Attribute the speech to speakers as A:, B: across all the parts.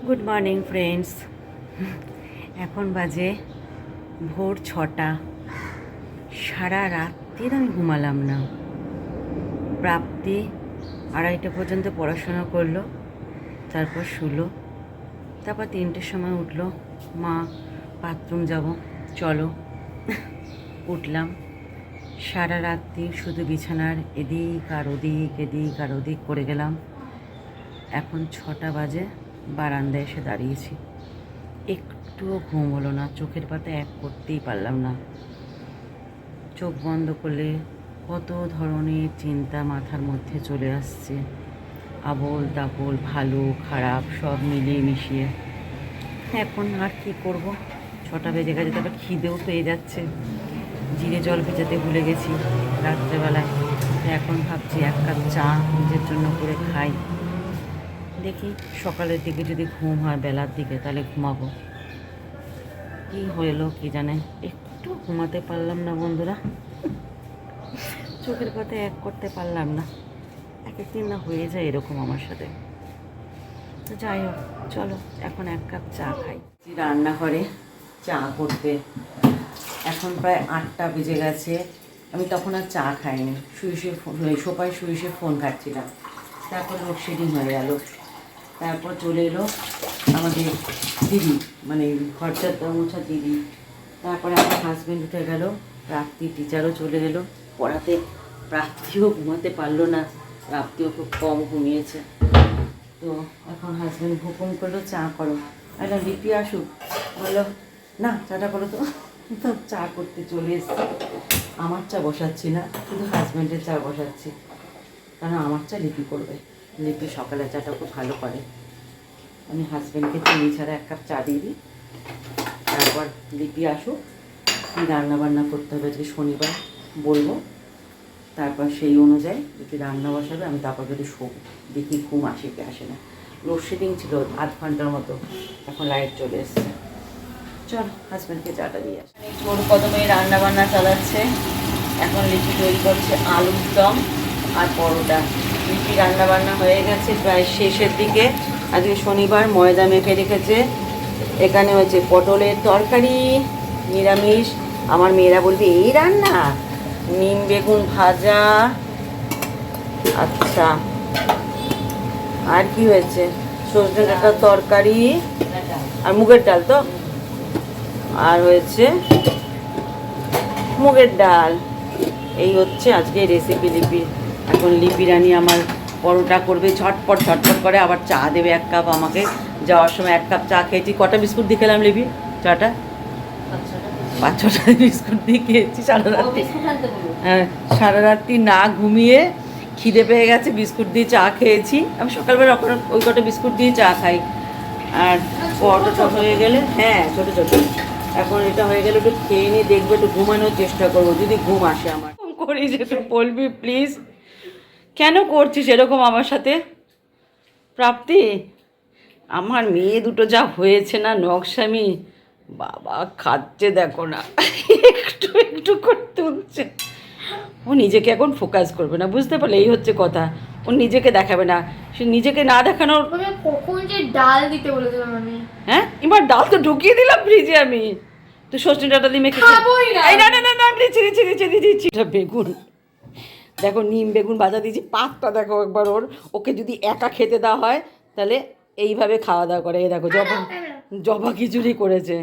A: Good morning friends. এখন বাজে ভোর 6টা। সারা রাত্রির আমি ঘুমালাম না। প্রাপ্তি 2:30 পর্যন্ত পড়াশোনা করলো, তারপর শুলো, তারপর 3টের সময় উঠলো। মা বাথরুম যাব, চলো। উঠলাম। সারা রাত্রি শুধু বিছানার এদিক আর ওদিক এদিক আর ওদিক করে গেলাম। এখন 6টা বাজে, বারান্দায় এসে দাঁড়িয়েছি। একটুও ঘুম হলো না, চোখের পাতা এক করতেই পারলাম না। চোখ বন্ধ করলে কত ধরনের চিন্তা মাথার মধ্যে চলে আসছে, আবোল তাবোল, ভালো খারাপ সব মিলিয়ে মিশিয়ে। এখন আর কি করব, 6টা বেজে গেছে, তারপর খিদেও পেয়ে যাচ্ছে। জিরে জল ভেজাতে ভুলে গেছি রাত্রেবেলায়। এখন ভাবছি 1 কাপ চা নিজের জন্য করে খাই। দেখি সকালের দিকে যদি ঘুম হয় বেলার দিকে, তাহলে ঘুমাবো। কী হলো কি জানে, একটু ঘুমাতে পারলাম না বন্ধুরা। চোখের পাতা এক করতে পারলাম না। এক একদিন না হয়ে যায় এরকম আমার সাথে। তো যাই হোক, চলো এখন 1 কাপ চা খাই। রান্নাঘরে চা করতে এখন প্রায় 8টা বেজে গেছে। আমি তখন আর চা খাইনি, সোফায় শুয়ে ফোন খাচ্ছিলাম। তারপর লোডশেডিং হয়ে গেল। তারপর চলে এলো আমাদের দিদি, মানে ঘরটা মোছা দিদি। তারপরে আমার হাজব্যান্ড উঠে গেল, প্রাপ্তি টিচারও চলে এলো পড়াতে। প্রাপ্তিও ঘুমাতে পারলো না, প্রাপ্তিও খুব কম ঘুমিয়েছে। তো এখন হাজব্যান্ড হুকুম করলো চা করো। একটা লিপি আসুক, বললো না চাটা করো তো। তো চা করতে চলে এসছি। আমার চা বসাচ্ছি না, শুধু হাজব্যান্ডের চা বসাচ্ছি, কারণ আমার চা লিপি করবে। লিপি সকালে চাটা খুব ভালো করে। আমি হাজব্যান্ডকে চিনি ছাড়া 1 কাপ চা দিয়ে দিই। তারপর লিপি আসুক, কী রান্নাবান্না করতে হবে আজকে শনিবার বলবো। তারপর সেই অনুযায়ী যদি রান্না বসাবে, আমি তারপর যদি শোবো, দেখি ঘুম আসে কি আসে না। লোডশেডিং ছিল 8 ঘন্টার মতো, এখন লাইট চলে এসছে। চল হাজব্যান্ডকে চাটা দিয়ে আসে। ছোট কদমে রান্নাবান্না চালাচ্ছে। এখন লিপি তৈরি করছে আলুর দম আর পরোটা। লিপি রান্নাবান্না হয়ে গেছে প্রায় শেষের দিকে। আজকে শনিবার, ময়দা মেখে রেখেছে। এখানে হচ্ছে পটলের তরকারি, নিরামিষ। আমার মেয়েরা বলবে এই রান্না, নিম বেগুন ভাজা। আচ্ছা, আর কি হয়েছে? সজনে ডাঁটার তরকারি আর মুগের ডাল। তো আর হয়েছে মুগের ডাল। এই হচ্ছে আজকে রেসিপি লিপির। এখন লিপি রানী আমার পরোটা করবে, ঝটপট ঝটপট করে, আবার চা দেবে 1 কাপ আমাকে। যাওয়ার সময় 1 কাপ চা খেয়েছি। কটা বিস্কুট দিয়ে খেলাম লিপি চাটা? 5-6টা বিস্কুট দিয়ে খেয়েছি সারা রাত্রি। হ্যাঁ, সারা রাত্রি না ঘুমিয়ে খিদে পেয়ে গেছে, বিস্কুট দিয়ে চা খেয়েছি। আমি সকালবেলা ওই কটা বিস্কুট দিয়ে চা খাই। আর পরোটা হয়ে গেলে, হ্যাঁ ছোটো ছোটো, এখন এটা হয়ে গেলে একটু খেয়ে নিয়ে দেখবো, একটু ঘুমানোর চেষ্টা করবো যদি ঘুম আসে আমার। করিস একটু বলবি প্লিজ, কেন করছিস এরকম আমার সাথে? প্রাপ্তি, আমার মেয়ে দুটো যা হয়েছে না নকশামি, বাবা খাচ্ছে দেখো না, একটু একটু করে তুলছে। ও নিজেকে এখন ফোকাস করবে না, বুঝতে পারলে? এই হচ্ছে কথা। ও নিজেকে দেখাবে না, সে নিজেকে না দেখানোর।
B: কখন যে ডাল দিতে বলেছিলাম আমি?
A: হ্যাঁ, এবার ডাল তো ঢুকিয়ে দিলাম ফ্রিজে আমি। তো সজনে ডাঁটা দিয়ে মেখে
B: খাবোই না।
A: এই না না না না, চিনি চিনি চিনি দিচ্ছি। এটা বেগুন, দেখো নিম বেগুন ভাজা দিয়েছি। পাতটা দেখো একবার ওর। ওকে যদি একা খেতে দেওয়া হয় তাহলে এইভাবে খাওয়া দাওয়া করে। এই দেখো জবা জবা খিচুড়ি করেছে।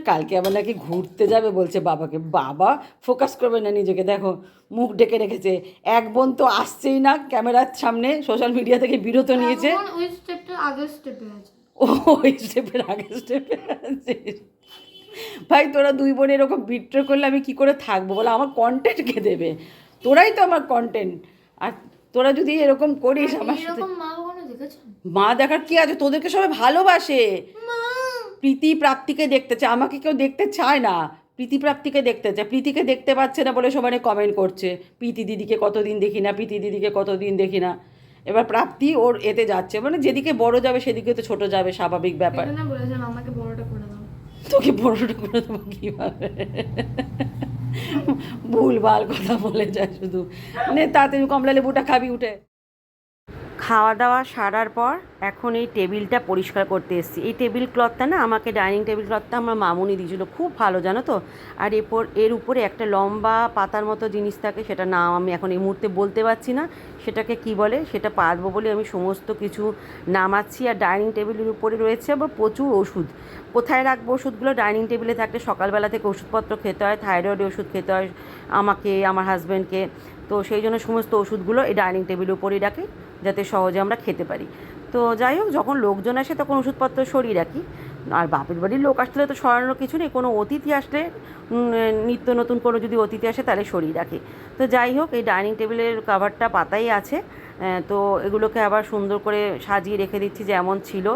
A: কালকে আবার নাকি ঘুরতে যাবে বলছে বাবাকে। বাবা ফোকাস করবে না নিজেকে, দেখো মুখ ডেকে রেখেছে। এক বোন তো আসছেই না ক্যামেরার সামনে, সোশ্যাল মিডিয়া থেকে বিরত নিয়েছে।
B: ওই স্টেপটা আগের স্টেপে আছে।
A: ওই স্টেপের আগের স্টেপে আছে। ভাই তোরা 2 বোন এরকম বিট্রে করলে আমি কি করে থাকবো বলে? আমার কন্টেন্ট কে দেবে? তোরাই তো আমার কন্টেন্ট। আর তোরা যদি এরকম করিস আমার সাথে।
B: এরকম মা কখনো দেখেছো?
A: মা দেখার কি আছে? তোদেরকে সবাই ভালোবাসে। প্রীতি প্রাপ্তিকে দেখতে চায়, আমাকে কেউ দেখতে চায় না। প্রীতি প্রাপ্তিকে দেখতে চায়। প্রীতিকে দেখতে পাচ্ছে না বলে সবাই কমেন্ট করছে, প্রীতি দিদিকে কতদিন দেখি না, প্রীতি দিদিকে কতদিন দেখি না। এবার প্রাপ্তি ওর এতে যাচ্ছে, মানে যেদিকে বড় যাবে সেদিকে তো ছোট যাবে, স্বাভাবিক ব্যাপার।
B: না বলেছিলাম আমাকে বড়টা করে দাও।
A: তোকে বড়টা করে দেবো কীভাবে? ভুলভাল কথা বলে যায় শুধু। নে তাড়াতাড়ি কমলা লেবুটা খাবি উঠে। খাওয়া দাওয়া সারার পর এখন এই টেবিলটা পরিষ্কার করতে এসেছি। এই টেবিল ক্লথটা না আমাকে ডাইনিং টেবিল ক্লথটা আমার মামুনি দিয়েছিলো, খুব ভালো জানো তো। আর এর উপরে একটা লম্বা পাতার মতো জিনিস থাকে, সেটা নাম আমি এখন এই মুহূর্তে বলতে পারছি না, সেটাকে কি বলে সেটা পারবো বলে আমি সমস্ত কিছু নামাচ্ছি। আর ডাইনিং টেবিলের উপরে রয়েছে আবার প্রচুর ওষুধ। কোথায় রাখবো ওষুধগুলো? ডাইনিং টেবিলে থাকলে সকালবেলা থেকে ওষুধপত্র খেতে হয়, থাইরয়েডের ওষুধ খেতে হয় আমাকে, আমার হাজব্যান্ডকে। তো সেই জন্য সমস্ত ওষুধগুলো এই ডাইনিং টেবিলের উপরেই রাখি, যাতে সহজে আমরা খেতে পারি। তো যাই হোক, যখন লোকজন আসে তখন ওষুধপত্র সরিয়ে রাখি। আর বাপের বাড়ির লোক আসলে তো সরানোর কিছু নেই, কোনো অতিথি আসলে নিত্য নতুন কোনো যদি অতিথি আসে তাহলে সরিয়ে রাখি। তো যাই হোক, এই ডাইনিং টেবিলের কাভারটা পাতাই আছে। তো এগুলোকে আবার সুন্দর করে সাজিয়ে রেখে দিচ্ছি যেমন ছিল।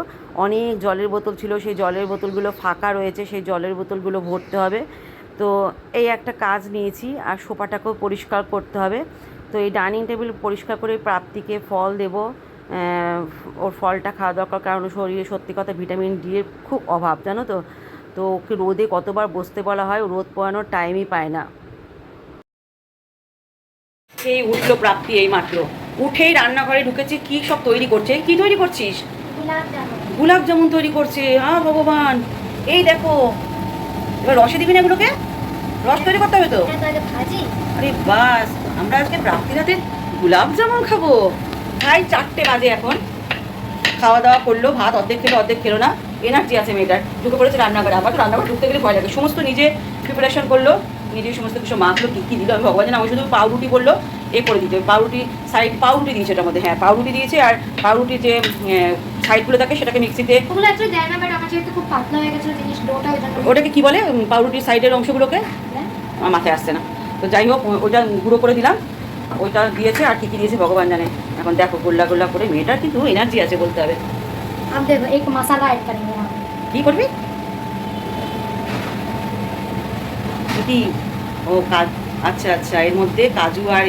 A: অনেক জলের বোতল ছিল, সেই জলের বোতলগুলো ফাঁকা রয়েছে, সেই জলের বোতলগুলো ভরতে হবে। তো এই একটা কাজ নিয়েছি। আর সোফাটাকেও পরিষ্কার করতে হবে। তো এই ডাইনিং টেবিল পরিষ্কার করে প্রাপ্তিকে ফল দেবো। ওর ফলটা খাওয়া দরকার, কারণ শরীরে সত্যি কথা ভিটামিন ডি এর খুব অভাব, জানো তো। তো ওকে রোদে কতবার বসতে বলা হয়, রোদ পোয়ানোর টাইমই পায় না। এই উঠলো প্রাপ্তি এই মাত্র, উঠেই রান্নাঘরে ঢুকেছে। কি সব তৈরি করছে? কি তৈরি করছিস? গোলাপ জামুন তৈরি করছে। হ্যাঁ ভগবান, এই দেখো। এবার রসে দিবি না এগুলোকে? রস তৈরি করতে হবে তো। আরে বাস, আমরা আজকে প্রাপ্তির হাতে গোলাপ জামুন খাবো। ভাই 4টে বাজে এখন। খাওয়া দাওয়া করলো, ভাত অর্ধেক খেলো অর্ধেক খেলো না। এনার্জি আছে মেয়েটার, ঢুকে পড়েছে রান্নাঘরে। আবার তো রান্নাঘরে ঢুকতে গেলে ভয় লাগে। সমস্ত নিজে প্রিপারেশন করলো, নিজে সমস্ত কিছু মাখলো। কী কী দিল আমি ভগবান জানি। আমি শুধু পাউরুটি বললো এ করে দিতে, পাউরুটি সাইড পাউরুটি দিয়েছে এটার মধ্যে। হ্যাঁ পাউরুটি দিয়েছে, আর পাউরুটির যে সাইডগুলো থাকে সেটাকে মিক্সিতে। ওটাকে কি বলে পাউরুটির সাইডের অংশগুলোকে? আমার মাথায় আসছে না। তো যাই হোক, ওটা গুঁড়ো করে দিলাম। ওইটা দিয়েছে, আর কী কী দিয়েছে ভগবান জানে। এখন দেখো গোল্লা গোল্লা করে, মেয়েটার কিন্তু এনার্জি আছে বলতে হবে। কি করবি? কি? ও কাজ, আচ্ছা আচ্ছা, এর মধ্যে কাজু আর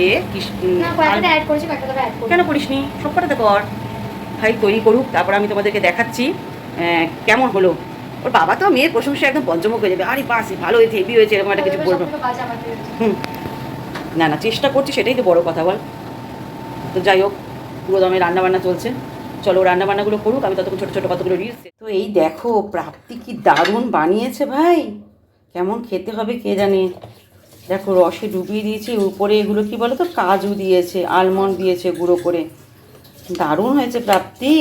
A: কেন করিসনি? সব কটাতে কর। ভাই তৈরি করুক, তারপর আমি তোমাদেরকে দেখাচ্ছি কেমন হলো। ওর বাবা তো মেয়ের প্রশংসা একদম পঞ্চমুখ হয়ে যাবে। আরে বাস ভালো হয়েছে, হেভি হয়েছে, এরকম একটা কিছু বলবো। না না, চেষ্টা করছি, সেটাই তো বড় কথা বল। তো যাই হোক, পুরো দমে রান্নাবান্না চলছে। চলো রান্নাবান্নাগুলো করুক, আমি ততক্ষণ ছোটো ছোটো কতগুলো রিলস। তো এই দেখো প্রাপ্তি কি দারুণ বানিয়েছে ভাই। কেমন খেতে হবে কে জানে। দেখো রসে ডুবিয়ে দিয়েছি, উপরে এগুলো কি বলো তো, কাজু দিয়েছে, আলমন্ড দিয়েছে গুঁড়ো করে। দারুণ হয়েছে প্রাপ্তি।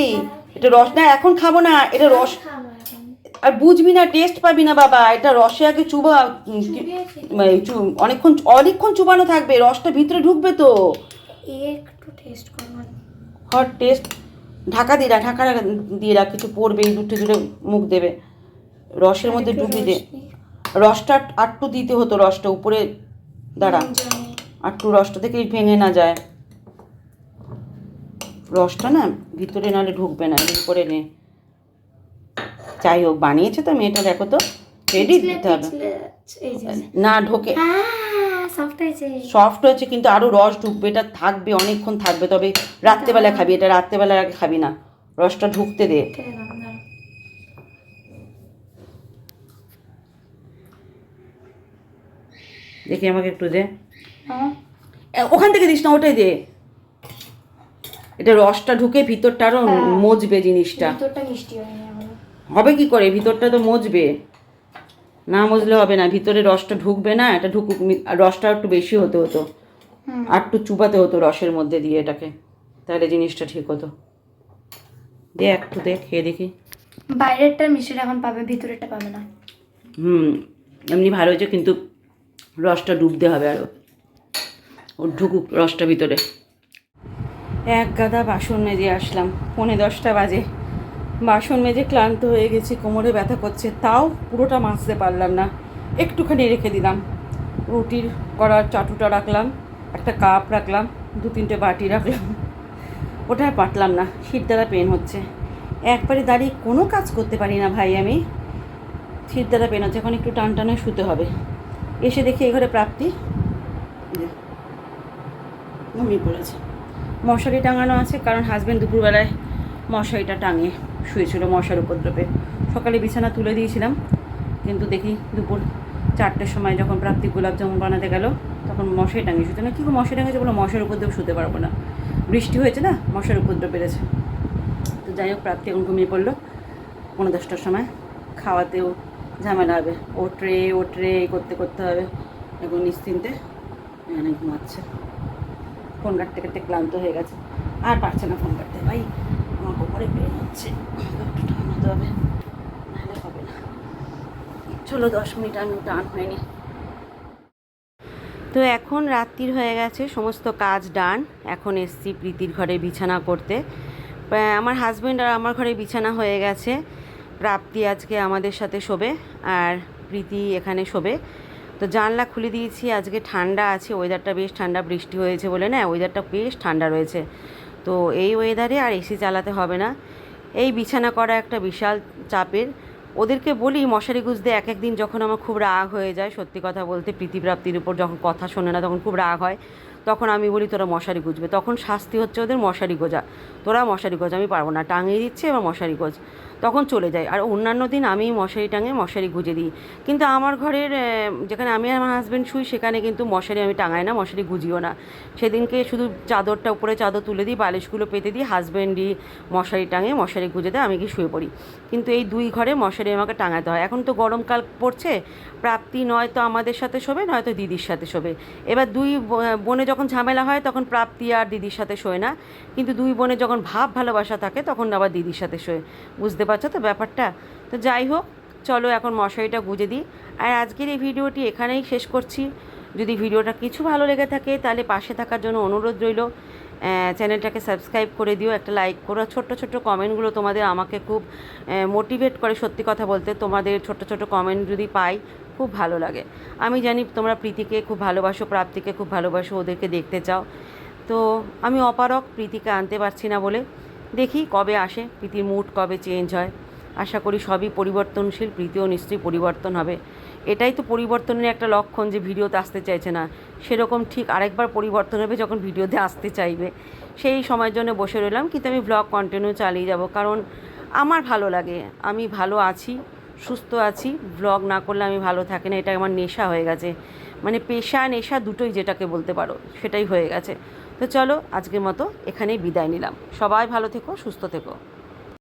A: এটা রস না, এখন খাবো না এটা রস। আর বুঝবি না, টেস্ট পাবি না বাবা। এটা রসে আগে চুবা, অনেকক্ষণ চুবানো থাকবে, রসটা ভিতরে ঢুকবে তো।
B: একটু টেস্ট করবো।
A: Hot test. ঢাকা দিয়ে রাখ, কিছু পড়বে, দুটো দূরে মুখ দেবে। রসের মধ্যে ডুবিয়ে দে। রসটা আটটু দিতে হতো, রসটা উপরে দাঁড়া, আটটু রসটা থেকে ভেঙে না যায়। রসটা না ভিতরে নাহলে ঢুকবে না, এর উপরে নে। যাই হোক, বানিয়েছে তো মেয়েটা, দেখো তো রেডি দিতে হবে না, ঢোকে। সফট হয়েছে, কিন্তু আরো রস ঢুকবে, এটা থাকবে অনেকক্ষণ থাকবে। তবে রাত্রেবেলা খাবি, এটা রাত্রেবেলার আগে খাবি না, রসটা ঢুকতে দে। দেখি আমাকে একটু দে, ওখান থেকে দিস না, ওটাই দে। এটা রসটা ঢুকে ভিতরটা আরো মজবে, জিনিসটা হবে কি করে, ভিতরটা তো মজবে না, মজলে হবে না, ভিতরে রসটা ঢুকবে না। এটা ঢুকুক, রসটা একটু বেশি হতে হতো, আর একটু চুবাতে হতো রসের মধ্যে দিয়ে এটাকে, তাহলে জিনিসটা ঠিক হতো। দে একটু, দে খেয়ে দেখি।
B: বাইরেরটা মিষ্টিটা এখন পাবে, ভিতরেরটা পাবে না।
A: এমনি ভালো হয়েছে, কিন্তু রসটা ডুবতে হবে আরও, ওর ঢুকুক রসটা ভিতরে। এক গাদা বাসন মেজে আসলাম, 10:45 বাজে। বাসন মেজে ক্লান্ত হয়ে গেছি, কোমরে ব্যথা করছে, তাও পুরোটা মাজতে পারলাম না, একটুখানি রেখে দিলাম। রুটির করার চাটুটা রাখলাম, একটা কাপ রাখলাম, 2-3টে বাটি রাখলাম, ওটা আর পারলাম না, শিরদাঁড়া পেন হচ্ছে। একবারে দাঁড়িয়ে কোনো কাজ করতে পারি না ভাই আমি, শিরদাঁড়া পেন হচ্ছে। এখন একটু টান টানে শুতে হবে। এসে দেখি এই ঘরে প্রাপ্তি ঘুমিয়ে পড়েছে। মশারি টাঙানো আছে, কারণ হাজব্যান্ড দুপুরবেলায় মশারিটা টাঙিয়ে শুয়েছিল মশার উপদ্রবে। সকালে বিছানা তুলে দিয়েছিলাম, কিন্তু দেখি দুপুর 4টের সময় যখন প্রাপ্তি গোলাপ জামুন বানাতে গেল, তখন মশারি টাঙিয়ে শুতে না। কী মশারি টাঙিয়েছে বলো, মশার উপদ্রবে শুতে পারবো না। বৃষ্টি হয়েছে না, মশার উপদ্রব বেড়েছে। তো যাই হোক, প্রাপ্তি এখন ঘুমিয়ে পড়লো 9:10টার সময়। খাওয়াতেও ঝামেলা হবে, ওটরে করতে করতে হবে। এখন নিশ্চিন্তে এখানে ঘুমাচ্ছে। ফোন কাটতে কাটতে ক্লান্ত হয়ে গেছে, আর পারছে না ফোন কাটতে। ভাই আমার কোমরে পেন হচ্ছে, একটু টানাতে হবে, নাহলে হবে না। চলো 10 মিনিট আমি টান হয়নি। তো এখন রাত্রির হয়ে গেছে, সমস্ত কাজ ডান। এখন এসছি প্রীতির ঘরে বিছানা করতে। আমার হাজব্যান্ড আর আমার ঘরে বিছানা হয়ে গেছে। প্রাপ্তি আজকে আমাদের সাথে শোবে, আর প্রীতি এখানে শোবে। তো জানলা খুলে দিয়েছি, আজকে ঠান্ডা আছে, ওয়েদারটা বেশ ঠান্ডা, বৃষ্টি হয়েছে বলে না, ওয়েদারটা বেশ ঠান্ডা রয়েছে। তো এই ওয়েদারে আর এসি চালাতে হবে না। এই বিছানা করা একটা বিশাল চাপের। ওদেরকে বলি মশারি গুঁজতে, এক একদিন যখন আমার খুব রাগ হয়ে যায়, সত্যি কথা বলতে প্রীতিপ্রাপ্তির উপর যখন কথা শোনে না তখন খুব রাগ হয়, তখন আমি বলি তোরা মশারি গুঁজবে। তখন শাস্তি হচ্ছে ওদের মশারি গোজা, তোরা মশারি গোজ, আমি পারবো না, টাঙিয়ে দিচ্ছে এবার মশারি গোজ, তখন চলে যায়। আর অন্যান্য দিন আমি মশারি টাঙিয়ে মশারি গুঁজে দিই। কিন্তু আমার ঘরের যেখানে আমি আর আমার হাজব্যান্ড শুই, সেখানে কিন্তু মশারি আমি টাঙাই না, মশারি গুঁজিও না। সেদিনকে শুধু চাদরটা উপরে চাদর তুলে দিই, বালিশগুলো পেতে দিই, হাজব্যান্ডই মশারি টাঙিয়ে মশারি গুঁজে দেয়, আমি কি শুয়ে পড়ি। কিন্তু এই 2 ঘরে মশারি আমাকে টাঙাতে হয়। এখন তো গরমকাল পড়ছে, প্রাপ্তি নয়তো আমাদের সাথে শোবে, নয়তো দিদির সাথে শোবে। এবার 2 বোনে যখন ঝামেলা হয় তখন প্রাপ্তি আর দিদির সাথে শোয় না, কিন্তু 2 বোনে যখন ভালোবাসা থাকে তখন আবার দিদির সাথে শোয়। বুঝতে পারছো তো ব্যাপারটা? তো যাই হোক, চলো এখন মশারিটা গুঁজে দিই। আর আজকের এই ভিডিওটি এখানেই শেষ করছি। যদি ভিডিওটা কিছু ভালো লেগে থাকে তাহলে পাশে থাকার জন্য অনুরোধ রইল। চ্যানেলটাকে সাবস্ক্রাইব করে দিও, একটা লাইক করো। ছোট্ট ছোট্ট কমেন্টগুলো তোমাদের আমাকে খুব মোটিভেট করে, সত্যি কথা বলতে। তোমাদের ছোট্ট ছোট্ট কমেন্ট যদি পাই খুব ভালো লাগে। আমি জানি তোমরা প্রীতিকে খুব ভালোবাসো, প্রাপ্তিকে খুব ভালোবাসো, ওদেরকে দেখতে চাও। তো আমি অপারগ, প্রীতিকে আনতে পারছি না বলে। দেখি কবে আসে, প্রীতির মুড কবে চেঞ্জ হয়। আশা করি সবই পরিবর্তনশীল, প্রীতিও নিশ্চয়ই পরিবর্তন হবে। এটাই তো পরিবর্তনের একটা লক্ষণ, যে ভিডিওতে আসতে চাইছে না। সেরকম ঠিক আরেকবার পরিবর্তন হবে যখন ভিডিওতে আসতে চাইবে, সেই সময়ের জন্য বসে রইলাম। কিন্তু আমি ব্লগ কন্টিনিউ চালিয়ে যাব, কারণ আমার ভালো লাগে, আমি ভালো আছি, সুস্থ আছি। ব্লগ না করলে আমি ভালো থাকি না, এটা আমার নেশা হয়ে গেছে। মানে পেশা নেশা দুটোই যেটাকে বলতে পারো, সেটাই হয়ে গেছে। তো চলো আজকের মতো এখানেই বিদায় নিলাম। সবাই ভালো থেকো, সুস্থ থেকো।